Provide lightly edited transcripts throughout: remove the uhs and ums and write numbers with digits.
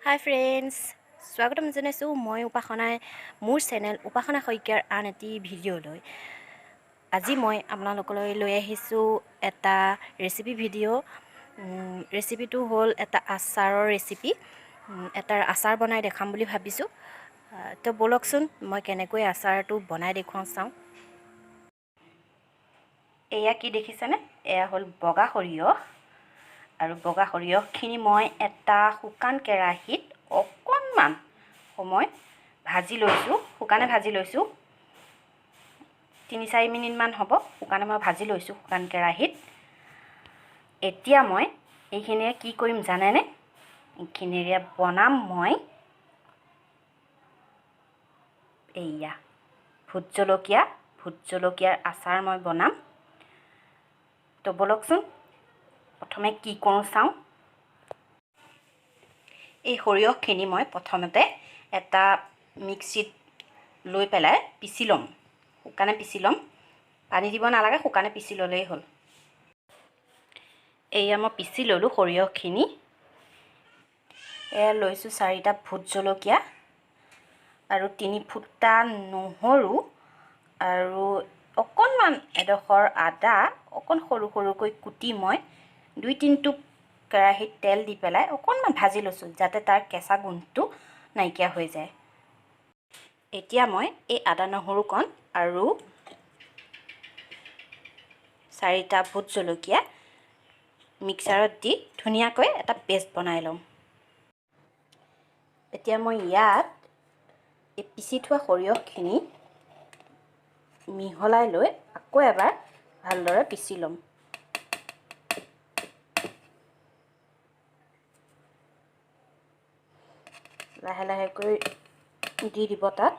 হাই friends, স্বাগতম জনাইছোঁ মই উপাসনাই মোৰ চেনেল উপাসনা শইকীয়াৰ আন এটি ভিডিঅ'লৈ। আজি মই আপোনালোকলৈ লৈ আহিছোঁ এটা ৰেচিপি ভিডিঅ'। ৰেচিপিটো হ'ল এটা আচাৰৰ ৰেচিপি। এটা আচাৰ বনাই দেখাম বুলি ভাবিছোঁ। তো ব'লকচোন মই কেনেকৈ আচাৰটো বনাই দেখুৱাওঁ চাওঁ। এয়া কি দেখিছেনে? এয়া হ'ল বগা সৰিয়হ। আৰু বগা সৰিয়হখিনি মই এটা শুকান কেৰাহীত অকণমান সময় ভাজি লৈছোঁ, শুকানে ভাজি লৈছোঁ। ৩-৪ মিনিটমান হ'ব শুকানে মই ভাজি লৈছোঁ শুকান কেৰাহীত। এতিয়া মই এইখিনিৰে কি কৰিম জানেনে? এইখিনিৰে বনাম মই এয়া ভোট জলকীয়াৰ আচাৰ মই বনাম। তো ব'লকচোন প্ৰথমে কি কৰোঁ চাওঁ। এই সৰিয়হখিনি মই প্ৰথমতে এটা মিক্সিত লৈ পেলাই পিচি ল'ম, শুকানে পিচি ল'ম। পানী দিব নালাগে, শুকানে পিচি ল'লেই হ'ল। এয়া মই পিচি ল'লোঁ সৰিয়হখিনি। এয়া লৈছোঁ 4টা ভোট জলকীয়া আৰু 3 ফুটা নহৰু আৰু অকণমান এডোখৰ আদা অকণ সৰু সৰুকৈ কুটি মই 2-3 টোপ কেৰাহীত তেল দি পেলাই অকণমান ভাজি লৈছোঁ, যাতে তাৰ কেঁচা গোন্ধটো নাইকিয়া হৈ যায়। এতিয়া মই এই আদা নহৰুকণ আৰু 4টা ভোট জলকীয়া মিক্সাৰত দি ধুনীয়াকৈ এটা পেষ্ট বনাই ল'ম। এতিয়া মই ইয়াত এই পিচি থোৱা সৰিয়হখিনি মিহলাই লৈ আকৌ এবাৰ ভালদৰে পিচি ল'ম। লাহে লাহেকৈ দি দিব তাত।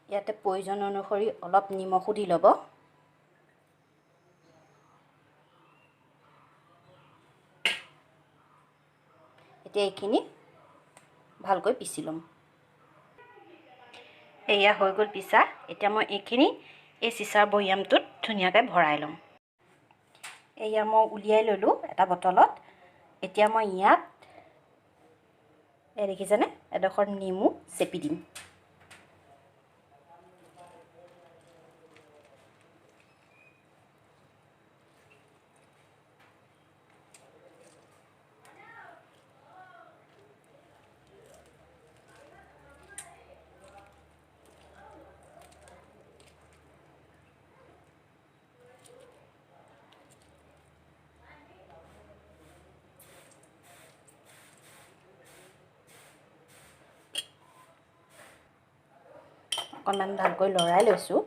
ইয়াতে প্ৰয়োজন অনুসৰি অলপ নিমখো দি ল'ব। এতিয়া এইখিনি ভালকৈ পিচি ল'ম। এয়া হৈ গ'ল পিছা। এতিয়া মই এইখিনি এই চিচাৰ বৈয়ামটোত ধুনীয়াকৈ ভৰাই ল'ম। এয়া মই উলিয়াই ল'লোঁ এটা বটলত। এতিয়া মই ইয়াত দেখিছেনে এডোখৰ নেমু চেপি দিম। অকণমান ভালকৈ লৰাই লৈছোঁ।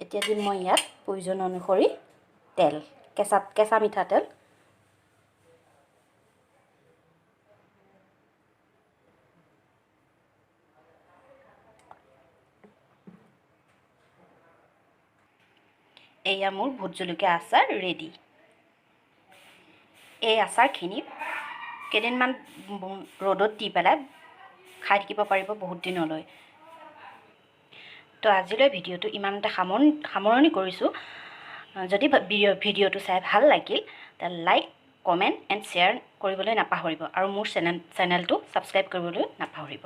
এতিয়া দিম মই ইয়াত প্ৰয়োজন অনুসৰি তেল, কেঁচা মিঠাতেল। এয়া মোৰ ভোট জলকীয়া আচাৰ ৰেডি। এই আচাৰখিনি কেইদিনমান ৰ'দত দি পেলাই খাই থাকিব পাৰিব বহুত দিনলৈ। তো আজিলৈ ভিডিঅ'টো ইমানতে সামৰণি কৰিছোঁ। যদি ভিডিঅ'টো চাই ভাল লাগিল তেন্তে লাইক, কমেণ্ট এণ্ড শ্বেয়াৰ কৰিবলৈ নাপাহৰিব আৰু মোৰ চেনেলটো ছাবস্ক্ৰাইব কৰিবলৈ নাপাহৰিব।